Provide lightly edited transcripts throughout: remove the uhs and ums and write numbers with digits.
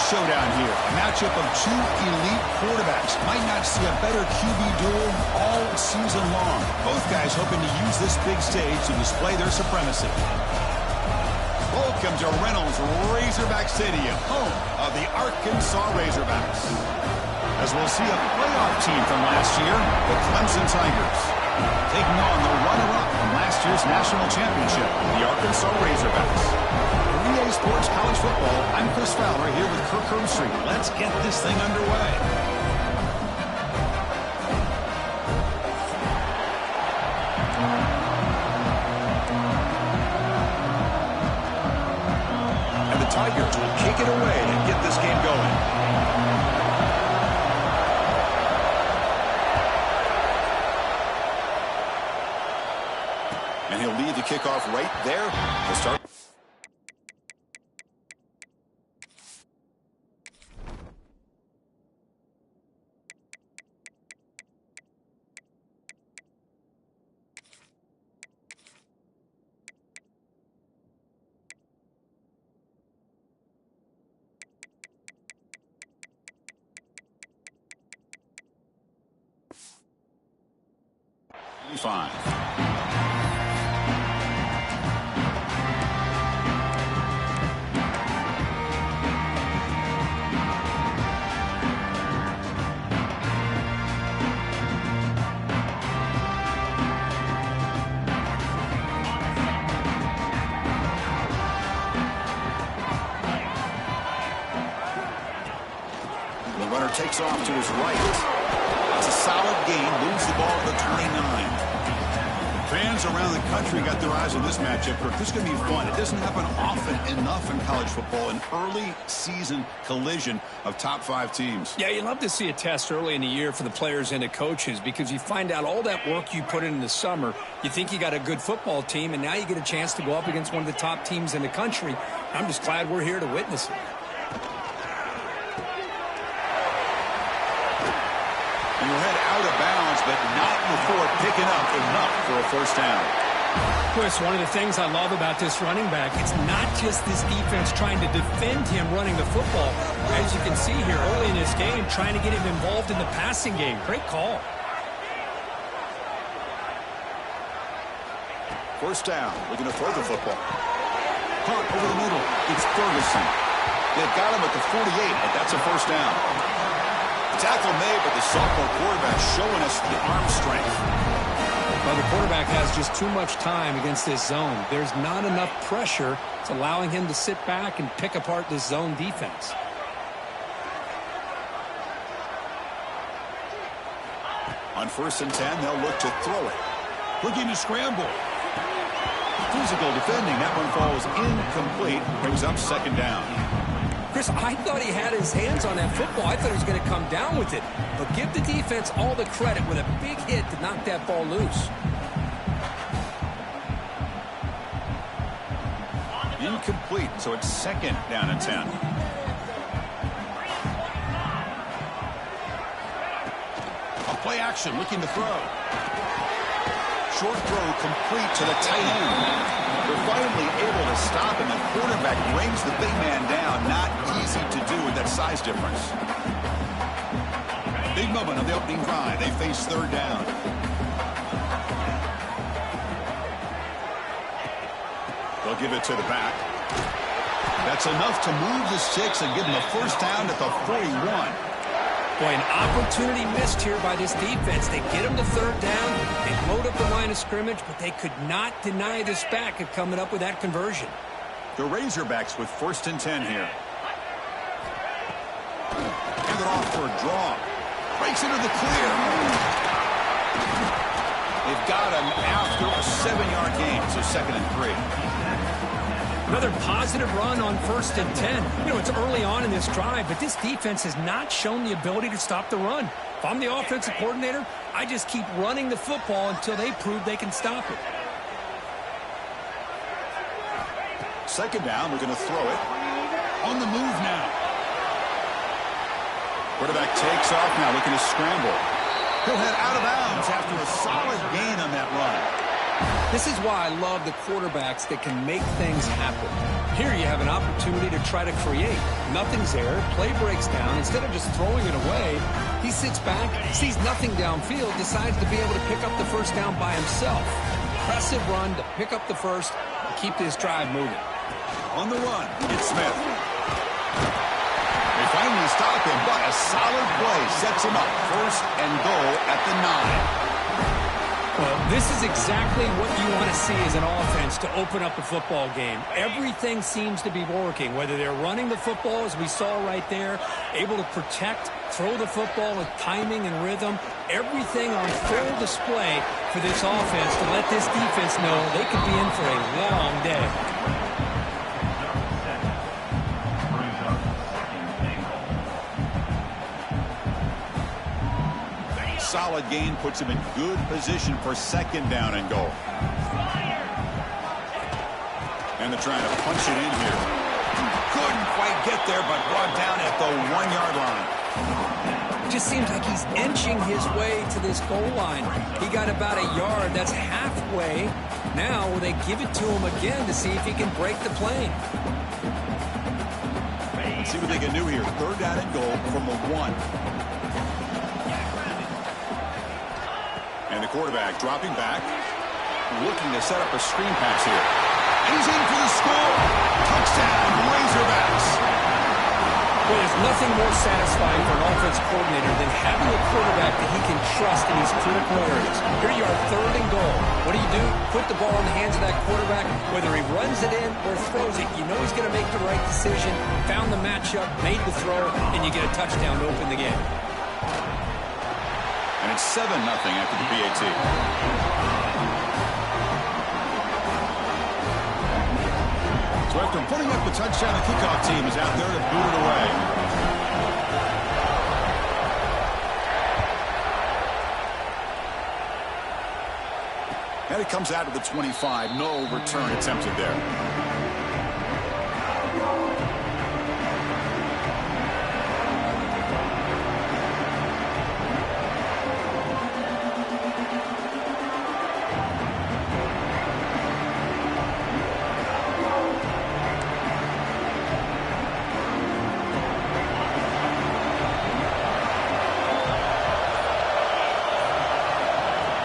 showdown here. A matchup of two elite quarterbacks. Might not see a better QB duel all season long. Both guys hoping to use this big stage to display their supremacy. Welcome to Reynolds Razorback Stadium, home of the Arkansas Razorbacks. As we'll see a playoff team from last year, the Clemson Tigers, taking on the runner-up from last year's national championship, the Arkansas Razorbacks. For EA Sports College Football, I'm Chris Fowler here with Kirk Herbstreit. Let's get this thing underway. And the Tigers will kick it away and get this game going. And he'll lead the kickoff right there. He'll start. Fine. The runner takes off to his right. It's a solid gain. Moves the ball to the 29. Fans around the country got their eyes on this matchup. Kirk, this is going to be fun. It doesn't happen often enough in college football. An early season collision of top 5 teams. Yeah, you love to see a test early in the year for the players and the coaches because you find out all that work you put in the summer. You think you got a good football team, and now you get a chance to go up against one of the top teams in the country. I'm just glad we're here to witness it. And you'll head out of bounds, but not before picking up enough for a first down. Chris, one of the things I love about this running back, it's not just this defense trying to defend him running the football. As you can see here early in this game, trying to get him involved in the passing game. Great call. First down. Looking to throw the football. Hunt over the middle. It's Ferguson. They've got him at the 48, but that's a first down. Tackle made, but the sophomore quarterback showing us the arm strength. Well, the quarterback has just too much time against this zone. There's not enough pressure. It's allowing him to sit back and pick apart this zone defense. On 1st and 10, they'll look to throw it. Looking to scramble. Physical defending. That one falls incomplete. Brings up 2nd down. Chris, I thought he had his hands on that football. I thought he was going to come down with it. But give the defense all the credit with a big hit to knock that ball loose. Incomplete, so it's 2nd down and 10. A play action, looking to throw. Short throw complete to the tight end. They're finally able to stop him. The quarterback brings the big man down. Not easy to do with that size difference. Big moment of the opening drive. They face 3rd down. They'll give it to the back. That's enough to move the sticks and give them a first down at the 41. Boy, an opportunity missed here by this defense. They get him to 3rd down. They load up the line of scrimmage, but they could not deny this back of coming up with that conversion. The Razorbacks with 1st and 10 here. Hand it off for a draw. Breaks into the clear. They've got him after a 7-yard gain, so 2nd and 3. Another positive run on 1st and 10. You know, it's early on in this drive, but this defense has not shown the ability to stop the run. If I'm the offensive coordinator, I just keep running the football until they prove they can stop it. 2nd down, we're going to throw it. On the move now. Quarterback takes off now, looking to scramble. He'll head out of bounds after a solid gain on that run. This is why I love the quarterbacks that can make things happen. Here you have an opportunity to try to create. Nothing's there. Play breaks down. Instead of just throwing it away, he sits back, sees nothing downfield, decides to be able to pick up the first down by himself. Impressive run to pick up the first and keep this drive moving. On the run, it's Smith. They finally stop him, but a solid play sets him up. First and goal at the 9. Well, this is exactly what you want to see as an offense to open up a football game. Everything seems to be working, whether they're running the football, as we saw right there, able to protect, throw the football with timing and rhythm. Everything on full display for this offense to let this defense know they could be in for a long day. Solid gain puts him in good position for second down and goal. And they're trying to punch it in here. Couldn't quite get there, but brought down at the 1-yard line. It just seems like he's inching his way to this goal line. He got about a yard. That's halfway. Now will they give it to him again to see if he can break the plane? Let's see what they can do here. Third down and goal from the 1. And the quarterback dropping back, looking to set up a screen pass here. And he's in for the score. Touchdown, Razorbacks. Well, there's nothing more satisfying for an offensive coordinator than having a quarterback that he can trust in these critical areas. Here you are, third and goal. What do? Put the ball in the hands of that quarterback. Whether he runs it in or throws it, you know he's going to make the right decision. Found the matchup, made the throw, and you get a touchdown to open the game. And it's 7-0 after the PAT. So after putting up the touchdown, the kickoff team is out there to boot it away. And it comes out of the 25. No return attempted there.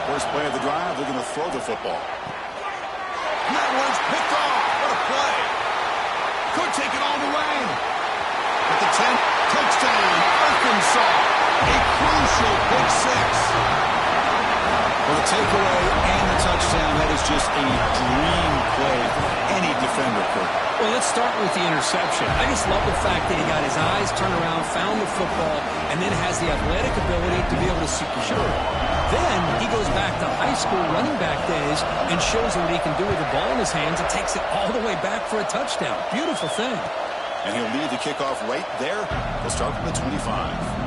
First play of the drive, they're going to throw the football. And that one's picked off. What a play. Could take it all the way. At the 10, touchdown, Arkansas. A crucial pick 6. Well, the takeaway and the touchdown, that is just a dream play for any defender, Kurt. Well, let's start with the interception. I just love the fact that he got his eyes turned around, found the football, and then has the athletic ability to be able to secure it. Then he goes back to high school running back days and shows what he can do with the ball in his hands and takes it all the way back for a touchdown. Beautiful thing. And he'll lead the kickoff right there. They'll start from the 25.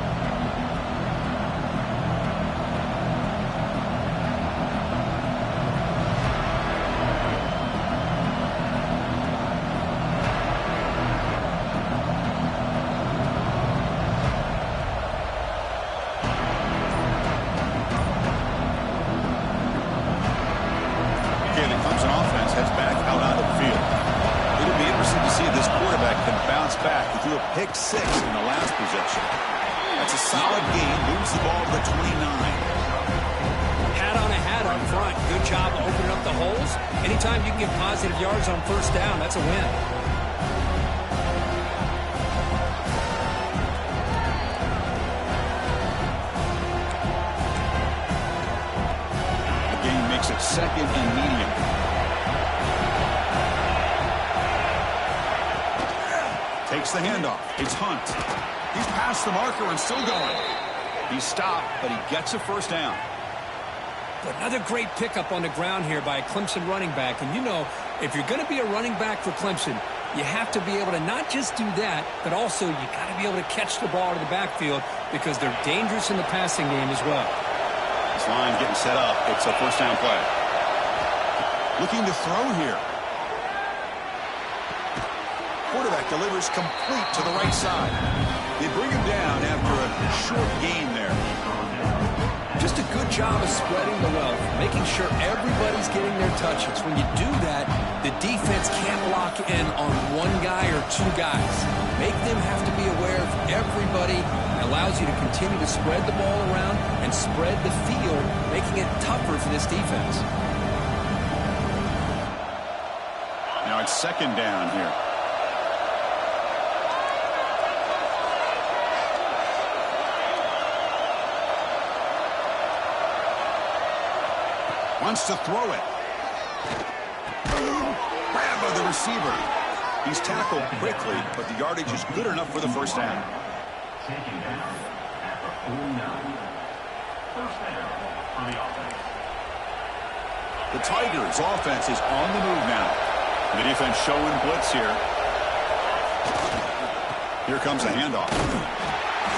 Pick 6 in the last possession. That's a solid gain. Moves the ball to the 29. Hat on a hat up front. Good job of opening up the holes. Anytime you can get positive yards on first down, that's a win. The game makes it second and medium. Takes the handoff. It's Hunt. He's past the marker and still going. He's stopped, but he gets a first down. But another great pickup on the ground here by a Clemson running back. And you know, if you're going to be a running back for Clemson, you have to be able to not just do that, but also you got to be able to catch the ball to the backfield because they're dangerous in the passing game as well. This line getting set up. It's a first down play. Looking to throw here. Quarterback delivers complete to the right side. They bring him down after a short gain there. Just a good job of spreading the wealth, making sure everybody's getting their touches. When you do that, the defense can't lock in on one guy or two guys. Make them have to be aware of everybody. It allows you to continue to spread the ball around and spread the field, making it tougher for this defense. Now it's second down here. Wants to throw it. Grab by the receiver. He's tackled quickly, but the yardage is good enough for the first down. Taking down at the 49. First down on the offense. The Tigers' offense is on the move now. The defense showing blitz here. Here comes a handoff.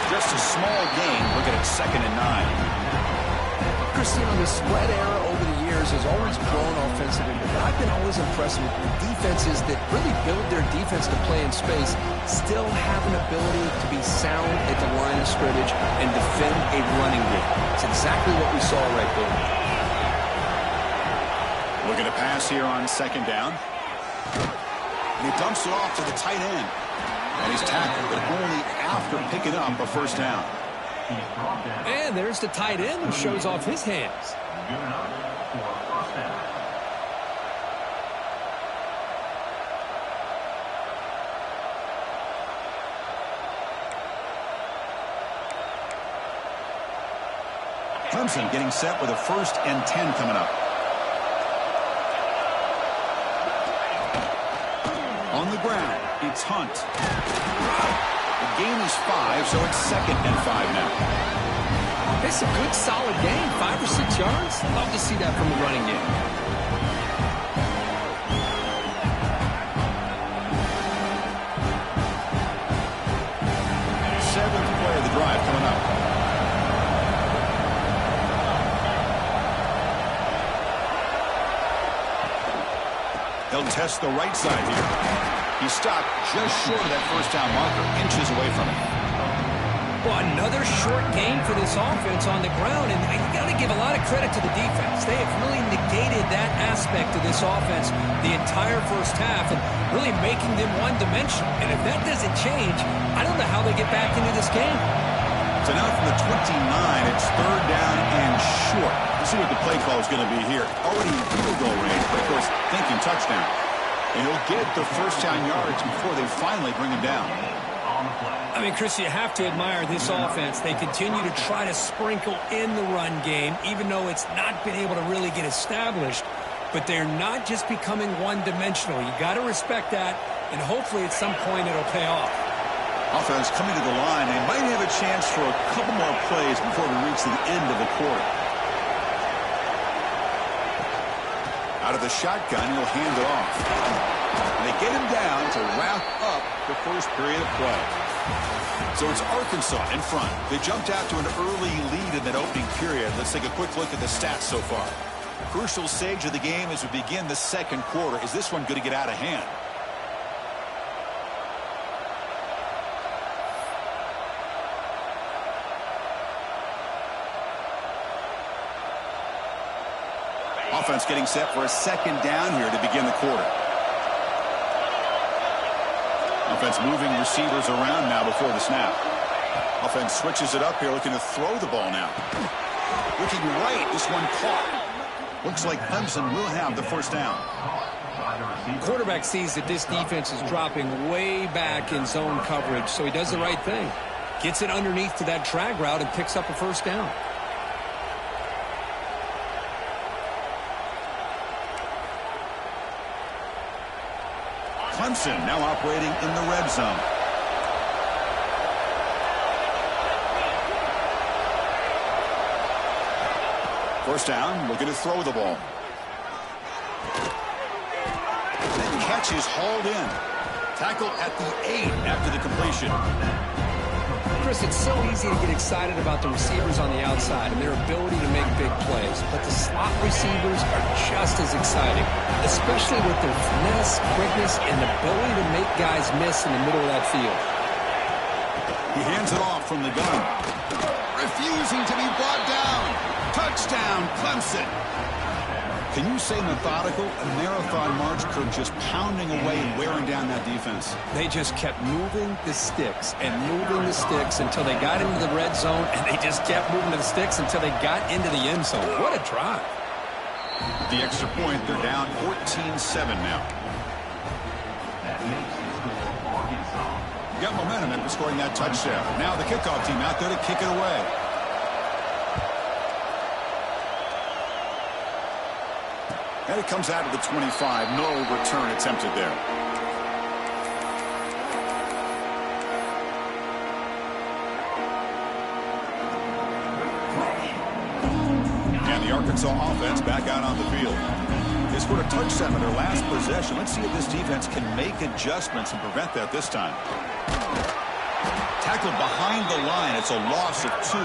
Just a small gain. Looking at 2nd and 9. Christian, the spread era over the years has always grown offensively, but I've been always impressed with the defenses that really build their defense to play in space, still have an ability to be sound at the line of scrimmage and defend a running game. It's exactly what we saw right there. Looking to pass here on 2nd down. And he dumps it off to the tight end. And he's tackled, but only after picking up a first down. And there's the tight end who shows off his hands. Clemson getting set with a 1st and 10 coming up. On the ground, it's Hunt. The gain is 5, so it's 2nd and 5 now. It's a good, solid game, 5 or 6 yards. Love to see that from the running game. Seventh play of the drive coming up. He'll test the right side here. He stopped just short of that first down marker, inches away from it. Well, another short game for this offense on the ground, and you got to give a lot of credit to the defense. They have really negated that aspect of this offense the entire first half and really making them one-dimensional. And if that doesn't change, I don't know how they get back into this game. So now from the 29, it's 3rd down and short. Let's see what the play call is going to be here. Already in field goal range, but of course, thinking touchdown. And he'll get the first down yards before they finally bring him down. I mean, Chris, you have to admire this offense. They continue to try to sprinkle in the run game, even though it's not been able to really get established. But they're not just becoming one-dimensional. You got to respect that, and hopefully at some point it'll pay off. Offense coming to the line. They might have a chance for a couple more plays before we reach the end of the quarter. Out of the shotgun, he'll hand it off. And they get him down to wrap up the first period of play. So it's Arkansas in front. They jumped out to an early lead in that opening period. Let's take a quick look at the stats so far. Crucial stage of the game as we begin the second quarter. Is this one going to get out of hand? Offense getting set for a 2nd down here to begin the quarter. Offense moving receivers around now before the snap. Offense switches it up here, looking to throw the ball now. Looking right, this one caught. Looks like Clemson will have the first down. Quarterback sees that this defense is dropping way back in zone coverage, so he does the right thing. Gets it underneath to that drag route and picks up a first down. Clemson now operating in the red zone. First down, looking to throw the ball. That catch is hauled in. Tackle at the 8 after the completion. Chris, it's so easy to get excited about the receivers on the outside and their ability to make big plays, but the slot receivers are just as exciting, especially with their finesse, quickness, and the ability to make guys miss in the middle of that field. He hands it off from the gun. refusing to be brought down. Touchdown, Clemson. Can you say methodical? A marathon march, Kirk, just pounding away and wearing down that defense. They just kept moving the sticks and moving the sticks until they got into the red zone, and they just kept moving the sticks until they got into the end zone. What a drive. The extra point, they're down 14-7 now. That makes the score Arkansas. Got momentum after scoring that touchdown. Now the kickoff team out there to kick it away. And it comes out of the 25. No return attempted there. And the Arkansas offense back out on the field. They scored a touchdown in their last possession. Let's see if this defense can make adjustments and prevent that this time. Tackled behind the line. It's a loss of 2.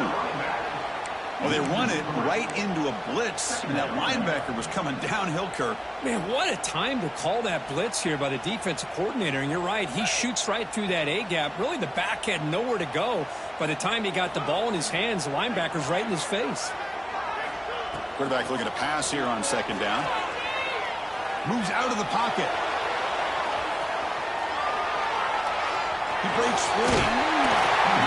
Well, they run it right into a blitz, and that linebacker was coming downhill, Kirk. Man, what a time to call that blitz here by the defensive coordinator. And you're right, he shoots right through that A-gap. Really, the back had nowhere to go. By the time he got the ball in his hands, the linebacker's right in his face. Quarterback looking to pass here on second down. Moves out of the pocket. He breaks free.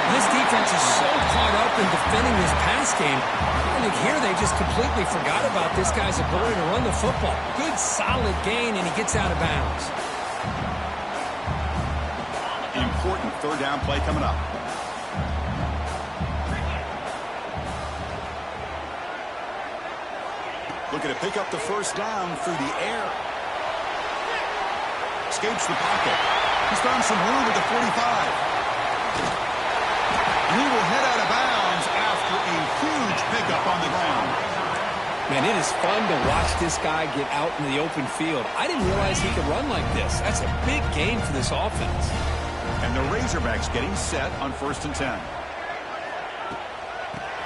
This defense is so caught up in defending this pass game. I think here they just completely forgot about this guy's ability to run the football. Good, solid gain, and he gets out of bounds. An important third down play coming up. Looking to pick up the first down through the air. Escapes the pocket. He's found some room at the 45. And he will head out of bounds after a huge pickup on the ground. Man, it is fun to watch this guy get out in the open field. I didn't realize he could run like this. That's a big gain for this offense. And the Razorbacks getting set on 1st and 10.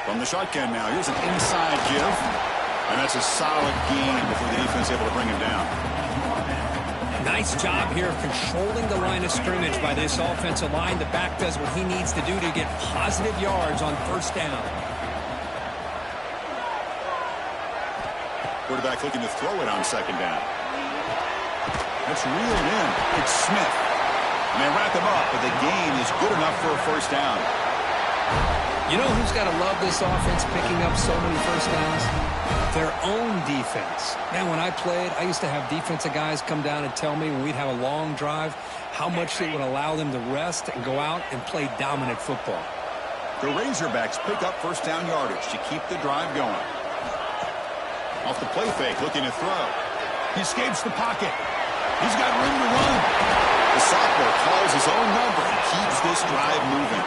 From the shotgun now, here's an inside give. And that's a solid gain before the defense is able to bring him down. Nice job here of controlling the line of scrimmage by this offensive line. The back does what he needs to do to get positive yards on first down. Quarterback looking to throw it on second down. That's reeled in. It's Smith. And they wrap him up, but the gain is good enough for a first down. You know who's got to love this offense picking up so many first downs? Their own defense. Man, when I played, I used to have defensive guys come down and tell me when we'd have a long drive how much it would allow them to rest and go out and play dominant football. The Razorbacks pick up first down yardage to keep the drive going. Off the play fake, looking to throw. He escapes the pocket. He's got room to run. The sophomore calls his own number and keeps this drive moving.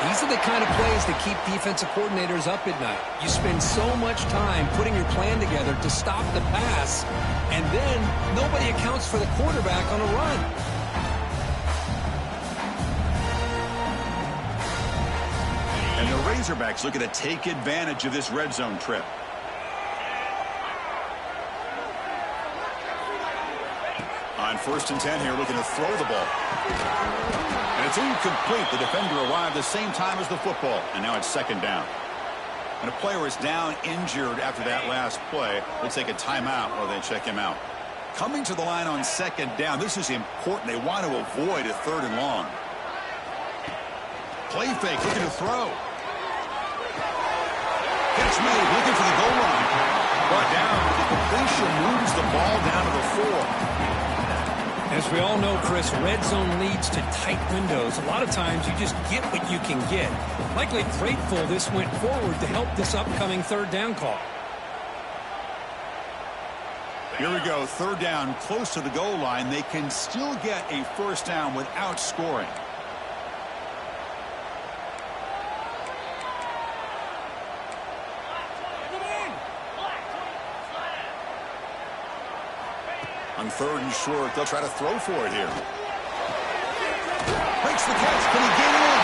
These are the kind of plays that keep defensive coordinators up at night. You spend so much time putting your plan together to stop the pass, and then nobody accounts for the quarterback on a run. And the Razorbacks looking to take advantage of this red zone trip. On 1st and 10 here, looking to throw the ball. And it's incomplete. The defender arrived the same time as the football. And now it's second down. And a player is down injured after that last play. We'll take a timeout while they check him out. Coming to the line on second down. This is important. They want to avoid a 3rd and long. Play fake, looking to throw. Catch made, looking for the goal line. Brought down. The completion moves the ball down to the 4. As we all know, Chris, red zone leads to tight windows. A lot of times you just get what you can get. Likely grateful this went forward to help this upcoming 3rd down call. Here we go, 3rd down, close to the goal line. They can still get a first down without scoring. On 3rd and short, they'll try to throw for it here. Breaks the catch. Can he get in?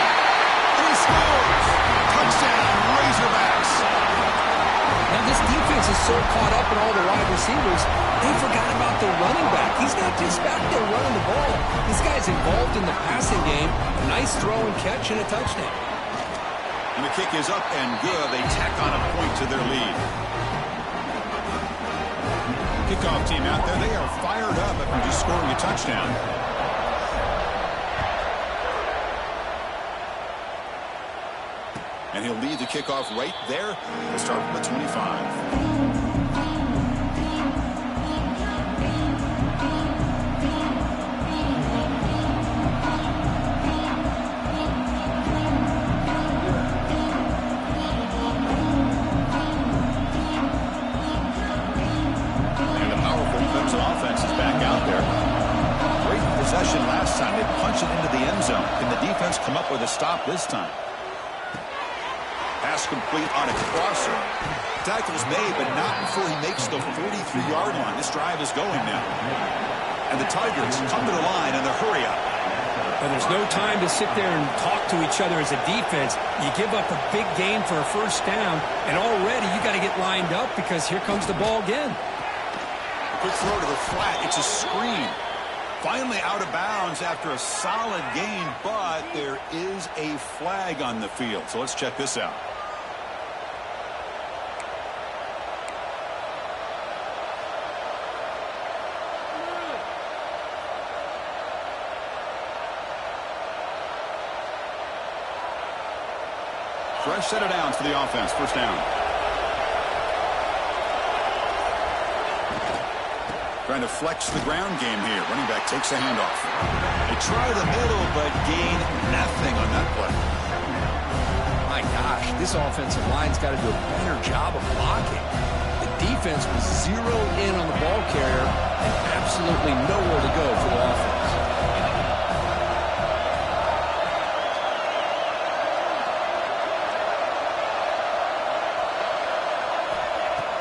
And he scores. Touchdown, Razorbacks. Now this defense is so caught up in all the wide receivers, they forgot about the running back. He's not just back there running the ball. This guy's involved in the passing game. A nice throw and catch and a touchdown. And the kick is up and good. They tack on a point to their lead. Kickoff team out there, they are fired up after just scoring a touchdown. And he'll lead the kickoff right there. We'll start from the 25. Last time they punched it into the end zone. Can the defense come up with a stop this time? Pass complete on a crosser. Tackle's made, but not before he makes the 43-yard line. This drive is going now. And the Tigers come to the line and the hurry up. And there's no time to sit there and talk to each other as a defense. You give up a big gain for a first down, and already you got to get lined up because here comes the ball again. Quick throw to the flat. It's a screen. Finally out of bounds after a solid gain, but there is a flag on the field. So let's check this out. Fresh set of downs for the offense. First down. Trying to flex the ground game here. Running back takes a handoff. They try the middle, but gain nothing on that play. My gosh, this offensive line's got to do a better job of blocking. The defense was zeroed in on the ball carrier and absolutely nowhere to go for the offense.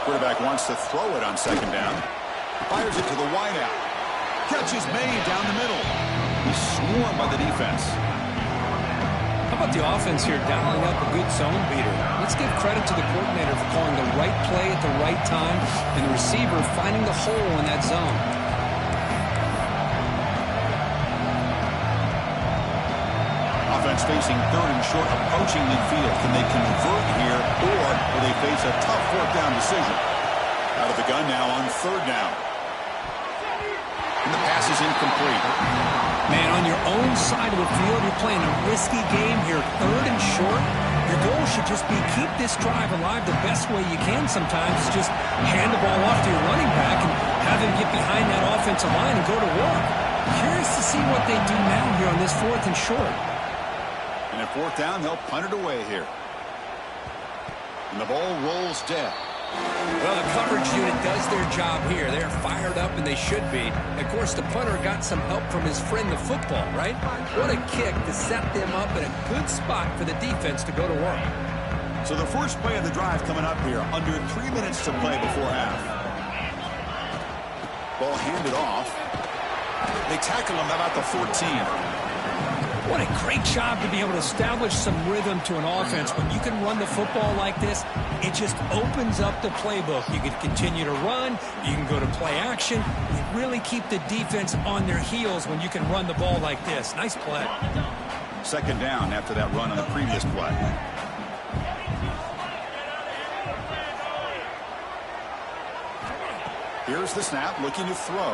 Quarterback wants to throw it on second down. Fires it to the wideout. Catch is made down the middle. He's swarmed by the defense. How about the offense here dialing up a good zone beater? Let's give credit to the coordinator for calling the right play at the right time and the receiver finding the hole in that zone. Offense facing third and short, approaching midfield. Can they convert here, or will they face a tough fourth down decision? Out of the gun now on third down. And the pass is incomplete. Man, on your own side of the field, you're playing a risky game here. Third and short. Your goal should just be keep this drive alive the best way you can sometimes. Is just hand the ball off to your running back and have him get behind that offensive line and go to work. Curious to see what they do now here on this fourth and short. And at fourth down, they'll punt it away here. And the ball rolls dead. Well, the coverage unit does their job here. They're fired up, and they should be. Of course, the punter got some help from his friend, the football, right? What a kick to set them up in a good spot for the defense to go to work. So the first play of the drive coming up here, under 3 minutes to play before half. Ball handed off. They tackle him about the 14. What a great job to be able to establish some rhythm to an offense. When you can run the football like this, it just opens up the playbook. You can continue to run. You can go to play action. You really keep the defense on their heels when you can run the ball like this. Nice play. Second down after that run on the previous play. Here's the snap, looking to throw.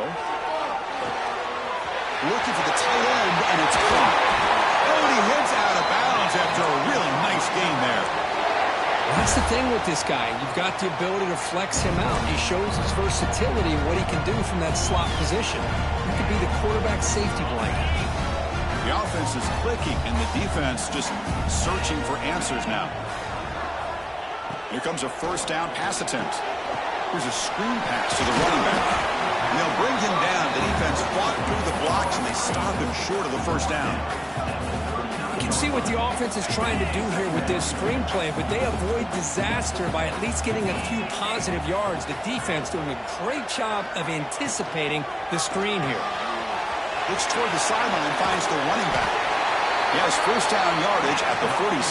Looking for the tight end, and it's caught. Oh, and he heads out of bounds after a really nice game there. Well, that's the thing with this guy. You've got the ability to flex him out. He shows his versatility and what he can do from that slot position. He could be the quarterback safety blanket. The offense is clicking, and the defense just searching for answers now. Here comes a first down pass attempt. Here's a screen pass to the running back. And they'll bring him down. The defense fought through the blocks, and they stop him short of the first down. You can see what the offense is trying to do here with this screenplay, but they avoid disaster by at least getting a few positive yards. The defense doing a great job of anticipating the screen here. Looks toward the sideline, finds the running back. He has first down yardage at the 46.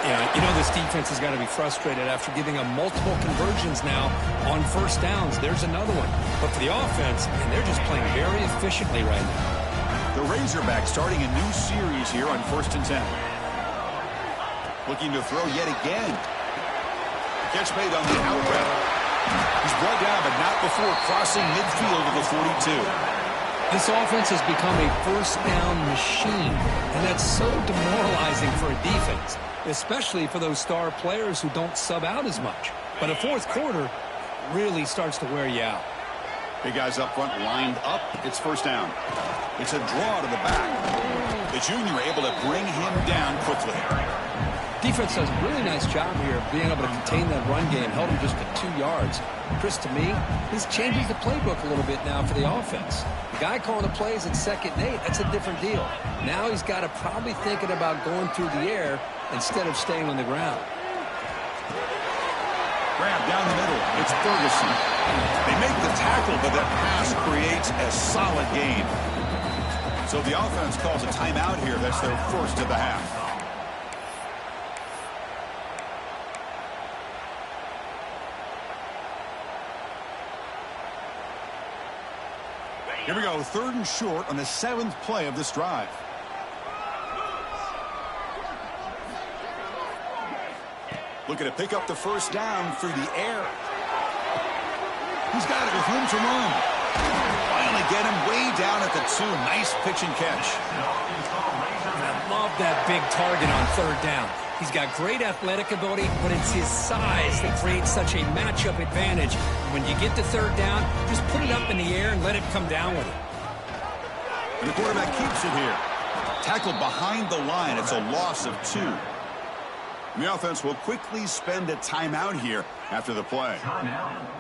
Yeah, you know this defense has got to be frustrated after giving them multiple conversions now on first downs. There's another one. But for the offense, and they're just playing very efficiently right now. The Razorbacks starting a new series here on 1st and 10. Looking to throw yet again. Catch made on the out route. He's brought down, but not before crossing midfield of the 42. This offense has become a first down machine, and that's so demoralizing for a defense, especially for those star players who don't sub out as much. But a fourth quarter really starts to wear you out. Big guys up front lined up. It's first down. It's a draw to the back. The junior able to bring him down quickly. Defense does a really nice job here of being able to contain that run game, held him just to 2 yards. Chris, to me, this changes the playbook a little bit now for the offense. The guy calling the plays at 2nd and 8, that's a different deal. Now he's got to probably thinking about going through the air instead of staying on the ground. Grab down the middle. It's Ferguson. They make the tackle, but that pass creates a solid gain. So the offense calls a timeout here. That's their first of the half. Here we go, 3rd and short on the 7th play of this drive. Looking to pick up the first down through the air. He's got it with room to run. Finally get him way down at the 2. Nice pitch and catch. I love that big target on 3rd down. He's got great athletic ability, but it's his size that creates such a matchup advantage. When you get to 3rd down, just put it up in the air and let it come down with it. And the quarterback keeps it here. Tackled behind the line. It's a loss of 2. And the offense will quickly spend a timeout here after the play.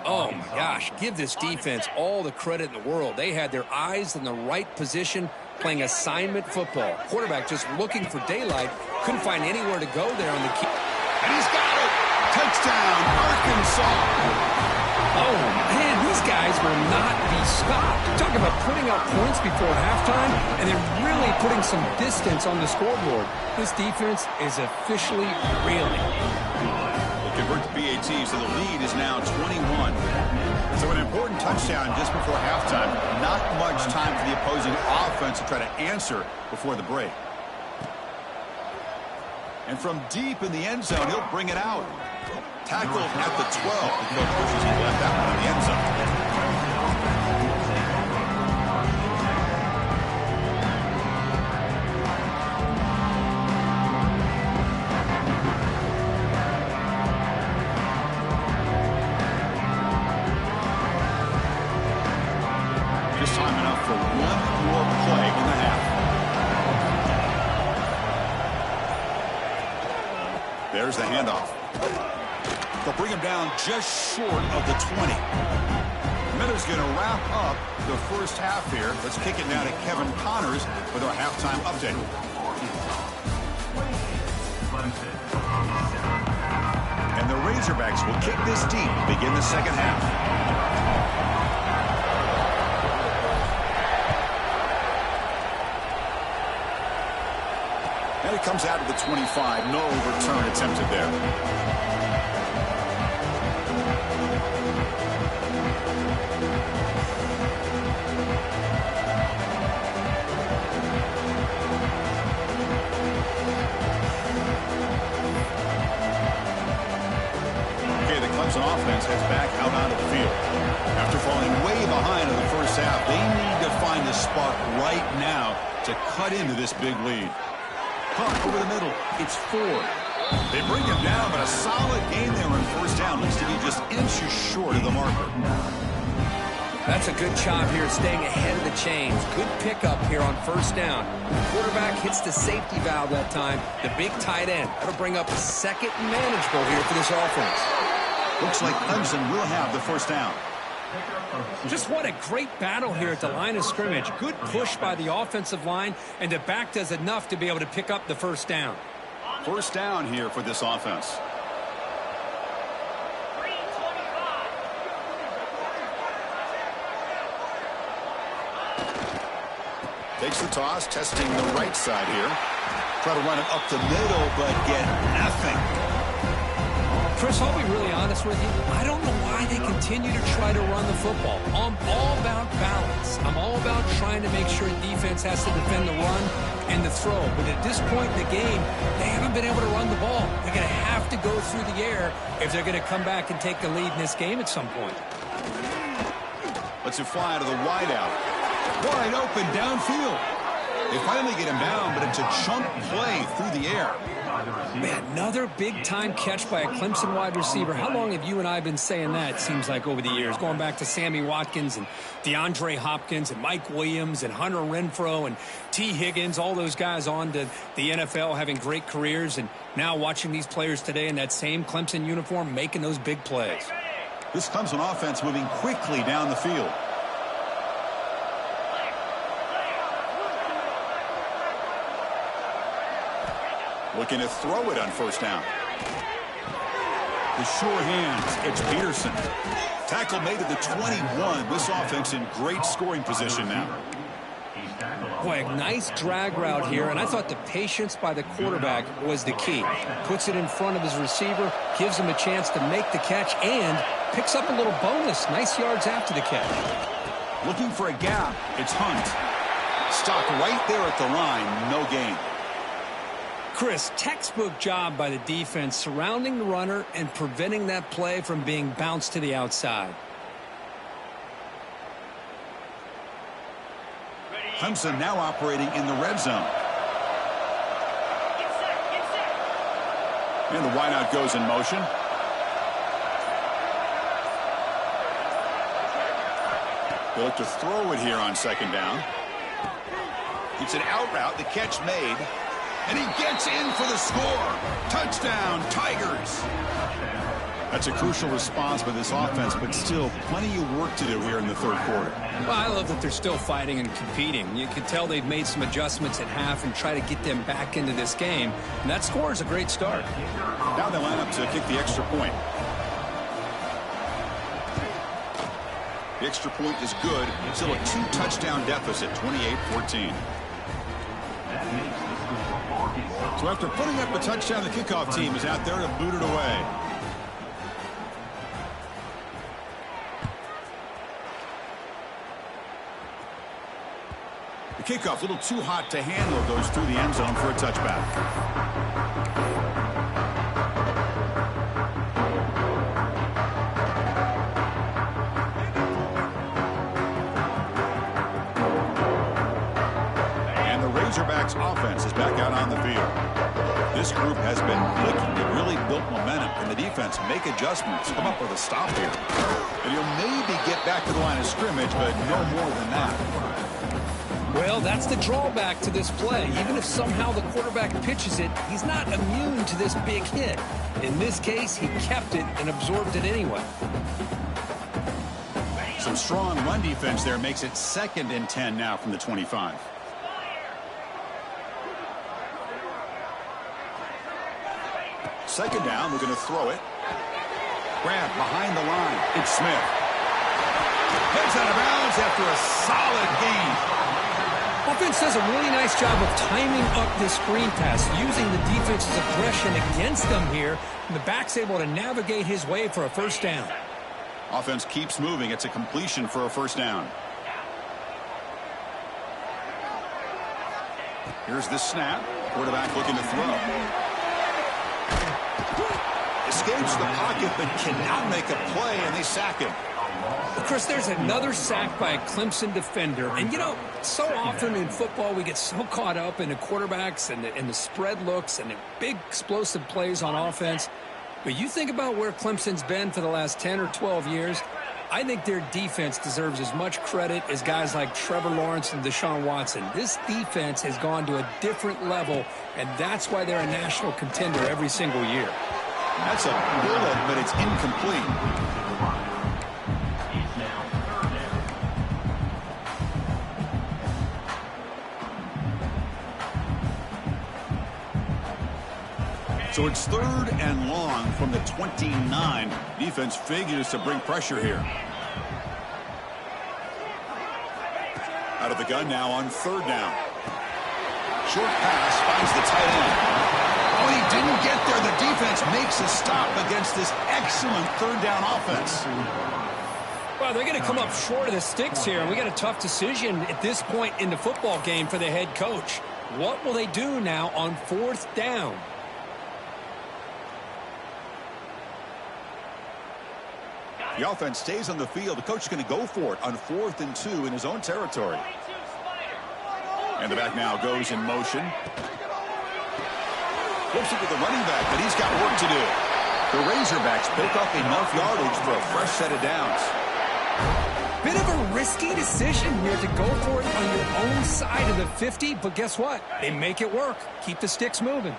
Oh, my gosh. Give this defense all the credit in the world. They had their eyes in the right position, playing assignment football. Quarterback just looking for daylight. Couldn't find anywhere to go there on the key. And he's got it. Touchdown, Arkansas. Oh, man, these guys will not be stopped. Talk about putting up points before halftime, and they're really putting some distance on the scoreboard. This defense is officially reeling. They convert the BAT, so the lead is now 21. So an important touchdown just before halftime. Not much time for the opposing offense to try to answer before the break. And from deep in the end zone, he'll bring it out. Tackled at the 12. The coach wishes he left that one in the end zone. Just time enough for one more play in the half. There's the handoff. They'll bring him down just short of the 20. Miller's going to wrap up the first half here. Let's kick it now to Kevin Connors with our halftime update. And the Razorbacks will kick this deep to begin the second half. And it comes out of the 25. No return attempted there. Offense heads back out onto the field. After falling way behind in the first half, they need to find the spark right now to cut into this big lead. Punt over the middle. It's 4. They bring him down, but a solid gain there on first down. Looks to be just inches short of the marker. That's a good job here staying ahead of the chains. Good pickup here on first down. The quarterback hits the safety valve that time. The big tight end. That'll bring up a second manageable here for this offense. Looks like Clemson will have the first down. Just what a great battle here at the line of scrimmage. Good push by the offensive line, and the back does enough to be able to pick up the first down. First down here for this offense. Takes the toss, testing the right side here. Try to run it up the middle, but get nothing. Chris, I'll be really honest with you. I don't know why they continue continue to try to run the football. I'm all about balance. I'm all about trying to make sure defense has to defend the run and the throw. But at this point in the game, they haven't been able to run the ball. They're going to have to go through the air if they're going to come back and take the lead in this game at some point. Lets it fly to the wideout. Wide open downfield. They finally get him down, but it's a chunk play through the air. Man, another big-time catch by a Clemson wide receiver. How long have you and I been saying that, it seems like, over the years? Going back to Sammy Watkins and DeAndre Hopkins and Mike Williams and Hunter Renfrow and T. Higgins, all those guys on to the NFL having great careers, and now watching these players today in that same Clemson uniform making those big plays. This Clemson offense moving quickly down the field. Looking to throw it on first down. The sure hands. It's Peterson. Tackle made at the 21. This offense in great scoring position now. Boy, a nice drag route here, and I thought the patience by the quarterback was the key. Puts it in front of his receiver, gives him a chance to make the catch, and picks up a little bonus. Nice yards after the catch. Looking for a gap. It's Hunt. Stopped right there at the line. No gain. Chris, textbook job by the defense surrounding the runner and preventing that play from being bounced to the outside. Clemson now operating in the red zone. And the wideout goes in motion. They look to throw it here on second down. It's an out route. The catch made. And he gets in for the score. Touchdown, Tigers. That's a crucial response by this offense, but still plenty of work to do here in the third quarter. Well, I love that they're still fighting and competing. You can tell they've made some adjustments at half and try to get them back into this game. And that score is a great start. Now they line up to kick the extra point. The extra point is good. Still a 2-touchdown deficit, 28-14. So after putting up a touchdown, the kickoff team is out there to boot it away. The kickoff, a little too hot to handle, goes through the end zone for a touchback. Razorbacks offense is back out on the field. This group has been clicking. They really built momentum, and the defense make adjustments, come up with a stop here. And he'll maybe get back to the line of scrimmage, but no more than that. Well, that's the drawback to this play. Even if somehow the quarterback pitches it, he's not immune to this big hit. In this case, he kept it and absorbed it anyway. Some strong run defense there makes it 2nd and 10 now from the 25. Second down, we're going to throw it. Grab behind the line. It's Smith. Heads out of bounds after a solid gain. Offense does a really nice job of timing up this screen pass, using the defense's aggression against them here. And the back's able to navigate his way for a first down. Offense keeps moving. It's a completion for a first down. Here's the snap. Quarterback looking to throw. Escapes the pocket, but cannot make a play, and they sack him. Chris, there's another sack by a Clemson defender. And, you know, so often in football we get so caught up in the quarterbacks and the spread looks and the big explosive plays on offense. But you think about where Clemson's been for the last 10 or 12 years, I think their defense deserves as much credit as guys like Trevor Lawrence and Deshaun Watson. This defense has gone to a different level, and that's why they're a national contender every single year. That's a bullet, but it's incomplete. So it's 3rd and long from the 29. Defense figures to bring pressure here. Out of the gun now on 3rd down. Short pass finds the tight end. Oh, he didn't get there. The defense makes a stop against this excellent 3rd down offense. Well, they're going to come up short of the sticks here, and we got a tough decision at this point in the football game for the head coach. What will they do now on 4th down? The offense stays on the field. The coach is going to go for it on 4th and 2 in his own territory. And the back now goes in motion. Flips it to the running back, but he's got work to do. The Razorbacks pick up enough yardage for a fresh set of downs. Bit of a risky decision here to go for it on your own side of the 50, but guess what? They make it work. Keep the sticks moving.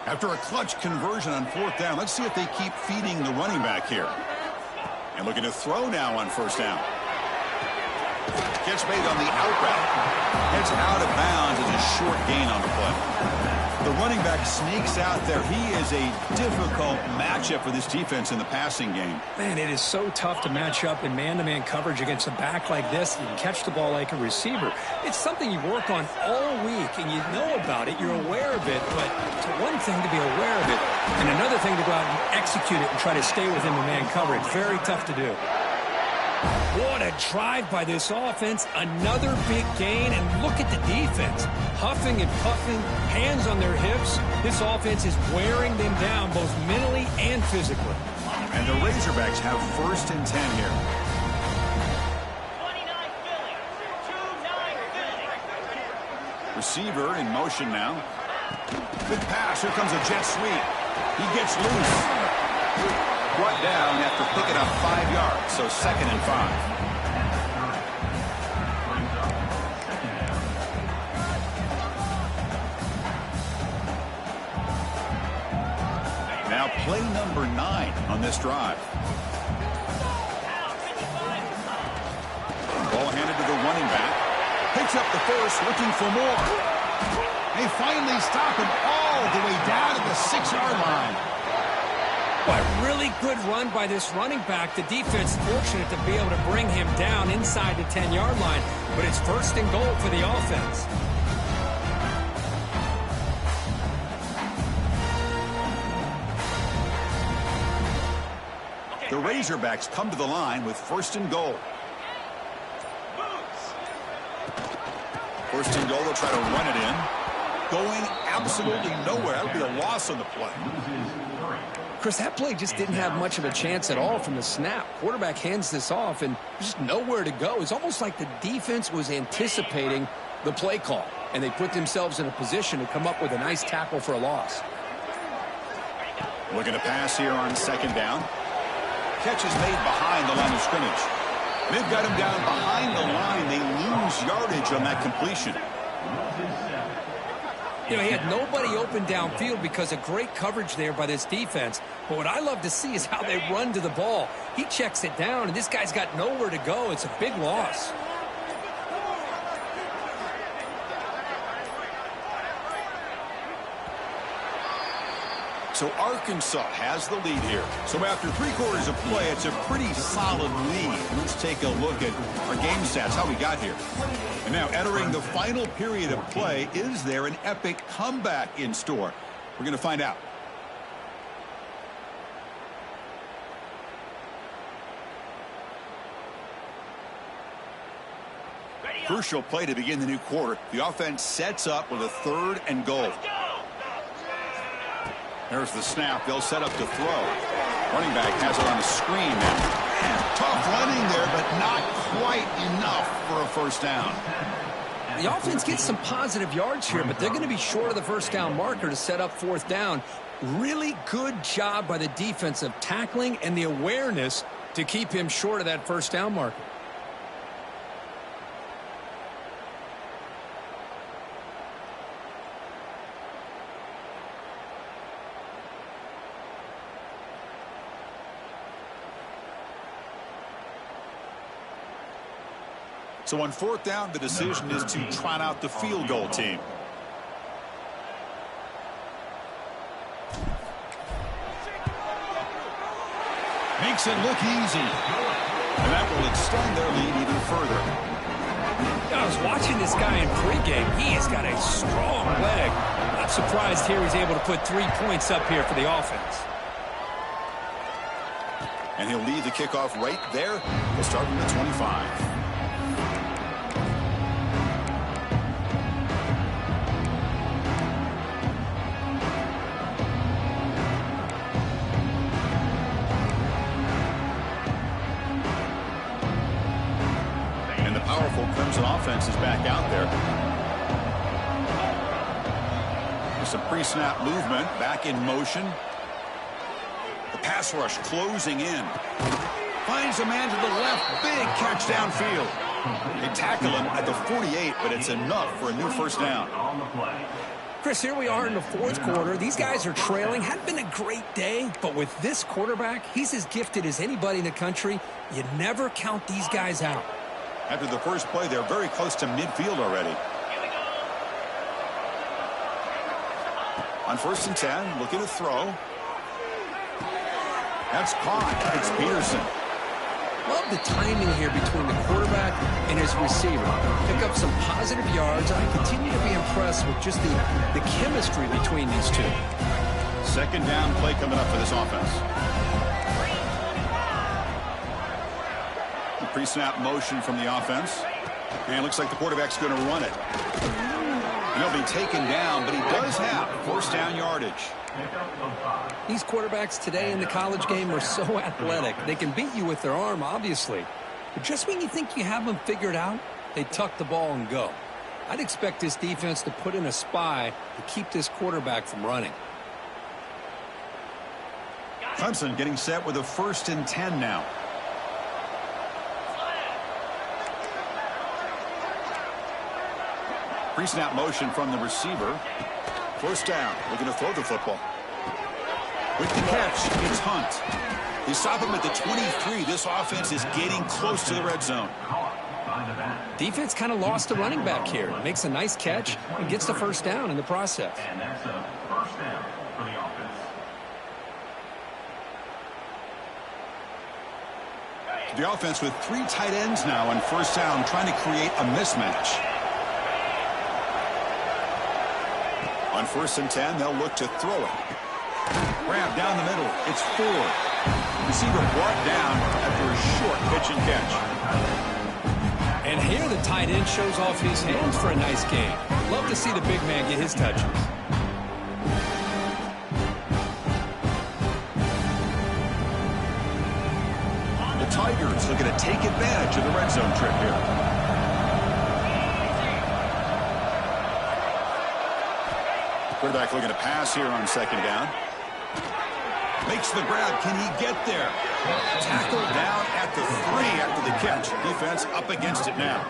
After a clutch conversion on 4th down, let's see if they keep feeding the running back here. And looking to throw now on 1st down. Catch made on the out route. It's out of bounds as a short gain on the play. The running back sneaks out there. He is a difficult matchup for this defense in the passing game. Man, it is so tough to match up in man-to-man coverage against a back like this. You can catch the ball like a receiver. It's something you work on all week, and you know about it. You're aware of it, but it's one thing to be aware of it, and another thing to go out and execute it and try to stay within the man coverage. Very tough to do. What a drive by this offense. Another big gain, and look at the defense. Huffing and puffing, hands on their hips. This offense is wearing them down both mentally and physically. And the Razorbacks have 1st and 10 here. 29 Philly. 2-9 Philly. Receiver in motion now. Good pass. Here comes a jet sweep. He gets loose. Brought down after picking up 5 yards, so 2nd and 5. Now play number 9 on this drive. Ball handed to the running back. Picks up the first, looking for more. They finally stop him all the way down to the 6-yard line. But really good run by this running back. The defense fortunate to be able to bring him down inside the 10-yard line. But it's 1st and goal for the offense. The Razorbacks come to the line with 1st and goal. 1st and goal, they'll try to run it in. Going absolutely nowhere. That would be a loss on the play. Chris, that play just didn't have much of a chance at all from the snap. Quarterback hands this off and just nowhere to go. It's almost like the defense was anticipating the play call, and they put themselves in a position to come up with a nice tackle for a loss. Looking to pass here on 2nd down. Catch is made behind the line of scrimmage. They've got him down behind the line. They lose yardage on that completion. You know, he had nobody open downfield because of great coverage there by this defense. But what I love to see is how they run to the ball. He checks it down, and this guy's got nowhere to go. It's a big loss. So Arkansas has the lead here. So after 3 quarters of play, it's a pretty solid lead. Let's take a look at our game stats, how we got here. And now entering the final period of play, is there an epic comeback in store? We're going to find out. Crucial play to begin the new quarter. The offense sets up with a 3rd and goal. There's the snap. They'll set up to throw. Running back has it on the screen now. Tough running there, but not quite enough for a 1st down. The offense gets some positive yards here, but they're going to be short of the 1st down marker to set up 4th down. Really good job by the defense of tackling and the awareness to keep him short of that 1st down marker. So on 4th down, the decision is to trot out the field goal team. Makes it look easy. And that will extend their lead even further. I was watching this guy in pregame. He has got a strong leg. Not surprised here he's able to put 3 points up here for the offense. And he'll lead the kickoff right there. He'll start from the 25. And the powerful Crimson offense is back out there. With some pre-snap movement, back in motion. The pass rush closing in. Finds a man to the left. Big catch downfield. They tackle him at the 48, but it's enough for a new first down. Chris, here we are in the fourth quarter. These guys are trailing. Hadn't been a great day, but with this quarterback, he's as gifted as anybody in the country. You never count these guys out. After the first play, they're very close to midfield already. On 1st and 10, looking to throw. That's caught. It's Peterson. Love the timing here between the quarterback and his receiver. Pick up some positive yards, and I continue to be impressed with just the chemistry between these two. Second down play coming up for this offense. The pre-snap motion from the offense. And it looks like the quarterback's going to run it. And he'll be taken down, but he does have first down yardage. These quarterbacks today in the college game are so athletic. They can beat you with their arm, obviously. But just when you think you have them figured out, they tuck the ball and go. I'd expect this defense to put in a spy to keep this quarterback from running. Clemson getting set with a 1st and 10 now. Pre-snap motion from the receiver. First down. Looking to throw the football. With the catch, it's Hunt. They stop him at the 23. This offense is getting close to the red zone. Defense kind of lost the running back here. Makes a nice catch and gets the first down in the process. And that's a first down for the offense. The offense with 3 tight ends now on first down, trying to create a mismatch. On 1st and 10, they'll look to throw it. Grab down the middle. It's Ford. Receiver brought down after a short pitch and catch. And here the tight end shows off his hands for a nice game. Love to see the big man get his touches. The Tigers looking to take advantage of the red zone trip here. Quarterback looking to pass here on 2nd down. Makes the grab. Can he get there? Tackled down at the 3 after the catch. Defense up against it now.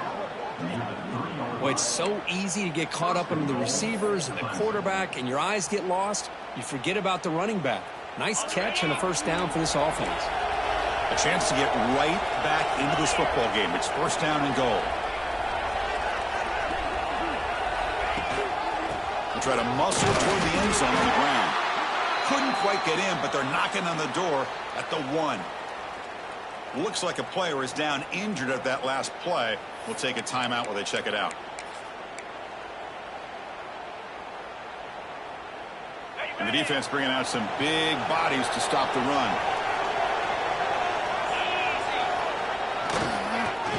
Boy, it's so easy to get caught up in the receivers and the quarterback, and your eyes get lost. You forget about the running back. Nice catch and a first down for this offense. A chance to get right back into this football game. It's first down and goal. Try to muscle toward the end zone on the ground. Couldn't quite get in, but they're knocking on the door at the 1. Looks like a player is down injured at that last play. We'll take a timeout while they check it out. And the defense bringing out some big bodies to stop the run.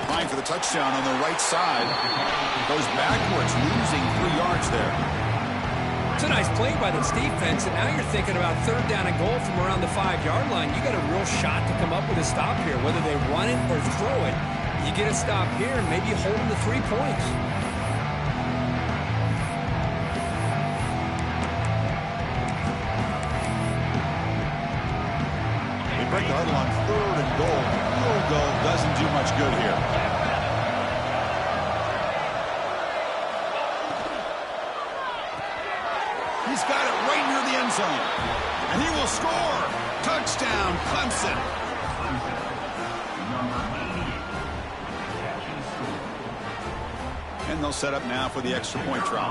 Trying for the touchdown on the right side. Goes backwards, losing 3 yards there. It's a nice play by this defense, and now you're thinking about 3rd down and goal from around the 5-yard line. You got a real shot to come up with a stop here, whether they run it or throw it. You get a stop here, and maybe you hold them to 3 points. They break the huddle on 3rd and goal. Field goal doesn't do much good here. He's got it right near the end zone. And he will score. Touchdown, Clemson. And they'll set up now for the extra point try.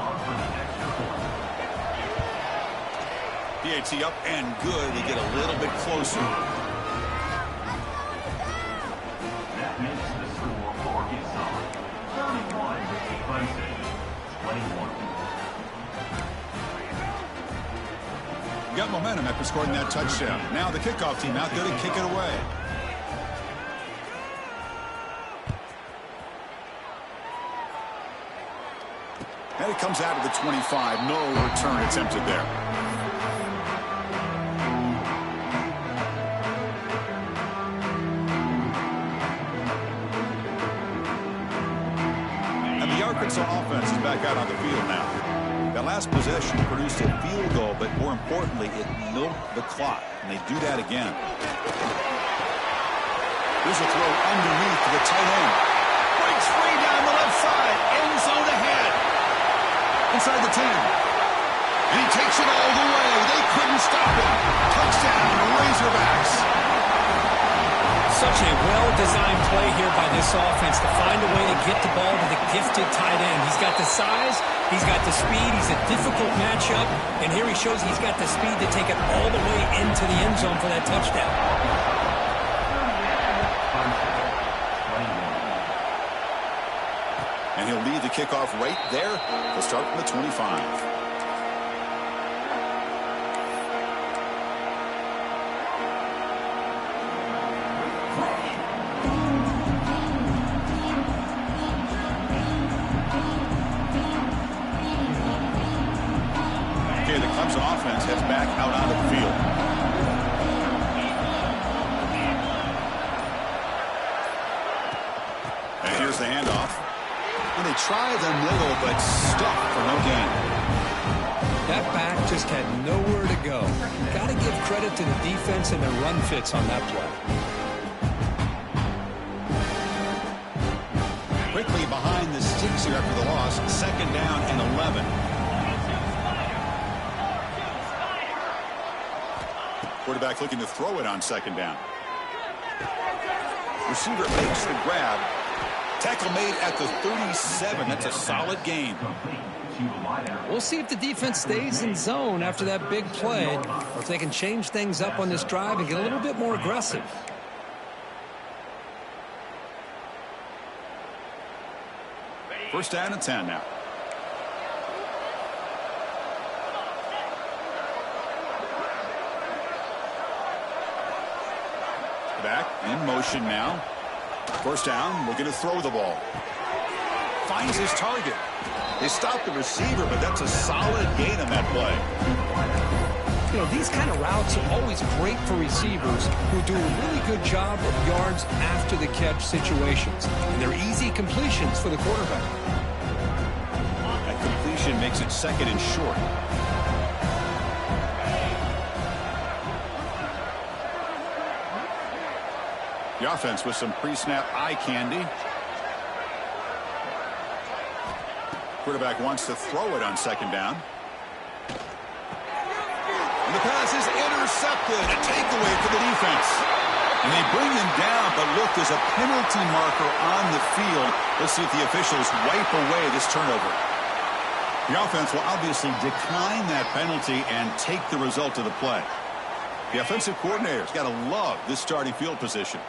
PAT up and good. They get a little bit closer. That makes the score for Arkansas 31 Clemson 21. Got momentum after scoring that touchdown. Now the kickoff team out there to kick it away. And it comes out of the 25. No return attempted there. And the Arkansas offense is back out on the field now. That last possession produced a field goal, but more importantly, it milked the clock. And they do that again. Here's a throw underneath to the tight end. Breaks free down the left side. End zone ahead. Inside the 10. And he takes it all the way. They couldn't stop him. Touchdown, Razorbacks. Such a well-designed play here by this offense to find a way to get the ball to the gifted tight end. He's got the size, he's got the speed, he's a difficult matchup, and here he shows he's got the speed to take it all the way into the end zone for that touchdown. And he'll lead the kickoff right there. He'll start from the 25. Okay, the Clemson offense heads back out onto the field. And here's the handoff. And they try the middle, but stuck for no gain. That back just had nowhere to go. Got to give credit to the defense and their run fits on that play. Quickly behind the sticks here after the loss. 2nd down and 11. Quarterback looking to throw it on 2nd down. Receiver makes the grab. Tackle made at the 37. That's a solid gain. We'll see if the defense stays in zone after that big play, or if they can change things up on this drive and get a little bit more aggressive. First down and 10 now. Back in motion now. First down, looking to throw the ball. Finds his target. They stop the receiver, but that's a solid gain on that play. You know, these kind of routes are always great for receivers who do a really good job of yards after the catch situations. And they're easy completions for the quarterback. That completion makes it 2nd and short. The offense with some pre-snap eye candy. Quarterback wants to throw it on 2nd down. And the pass is intercepted. A takeaway for the defense. And they bring him down, but look, there's a penalty marker on the field. Let's see if the officials wipe away this turnover. The offense will obviously decline that penalty and take the result of the play. The offensive coordinator's got to love this starting field position.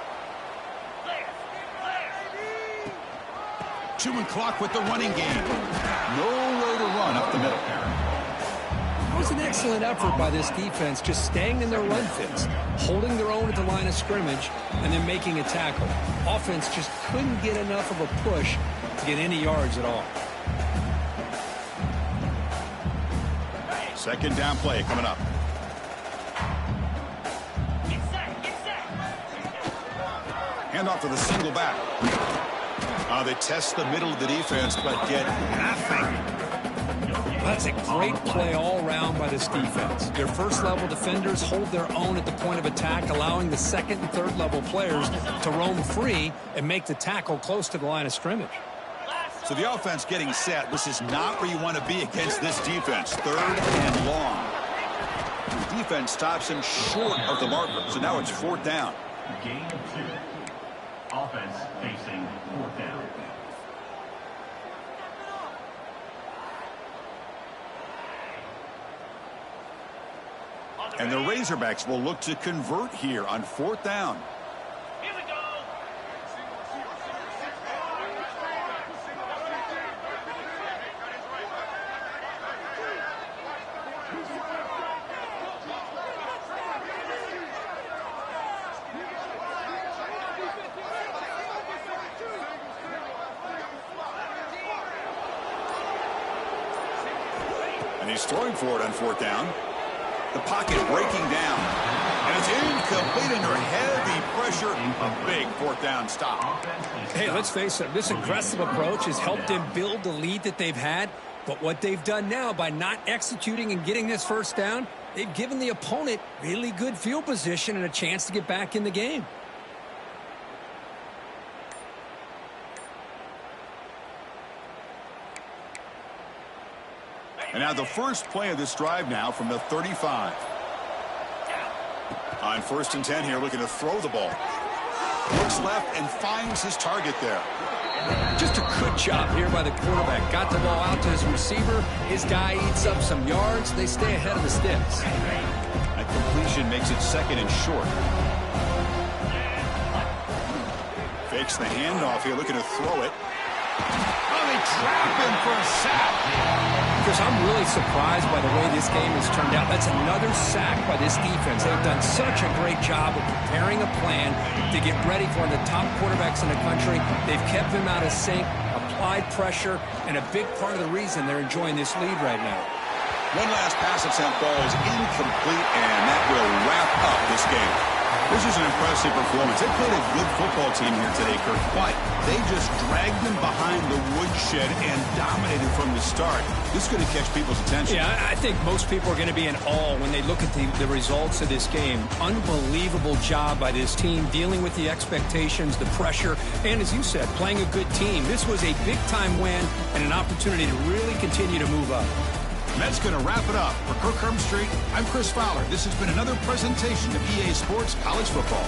Chewing clock with the running game. Nowhere to run up the middle. It was an excellent effort by this defense, just staying in their run fits, holding their own at the line of scrimmage, and then making a tackle. Offense just couldn't get enough of a push to get any yards at all. 2nd down play coming up. Handoff to the single back. They test the middle of the defense, but get nothing. That's a great play all around by this defense. Their first-level defenders hold their own at the point of attack, allowing the 2nd and 3rd-level players to roam free and make the tackle close to the line of scrimmage. So the offense getting set. This is not where you want to be against this defense. 3rd and long. The defense stops him short of the marker, so now it's 4th down. Gain of 2. Offense facing 4th down. And the Razorbacks will look to convert here on 4th down. Here we go. he's throwing for it on 4th down. The pocket breaking down. And it's incomplete under heavy pressure. A big 4th down stop. Hey, let's face it, this aggressive approach has helped them build the lead that they've had. But what they've done now by not executing and getting this 1st down, they've given the opponent really good field position and a chance to get back in the game. And now the first play of this drive now from the 35. On 1st and 10 here, looking to throw the ball. Looks left and finds his target there. Just a good job here by the quarterback. Got the ball out to his receiver. His guy eats up some yards. They stay ahead of the sticks. A completion makes it 2nd and short. Fakes the handoff here, looking to throw it. Oh, they trap him for a sack. Because I'm really surprised by the way this game has turned out. That's another sack by this defense. They've done such a great job of preparing a plan to get ready for the top quarterbacks in the country. They've kept him out of sync, applied pressure, and a big part of the reason they're enjoying this lead right now. One last pass attempt, ball is incomplete, and that will wrap up this game. This is an impressive performance. They played a good football team here today, Kirk, but they just dragged them behind the woodshed and dominated from the start. This is going to catch people's attention. Yeah, I think most people are going to be in awe when they look at the results of this game. Unbelievable job by this team dealing with the expectations, the pressure, and as you said, playing a good team. This was a big-time win and an opportunity to really continue to move up. And that's going to wrap it up. For Kirk Street, I'm Chris Fowler. This has been another presentation of EA Sports College Football.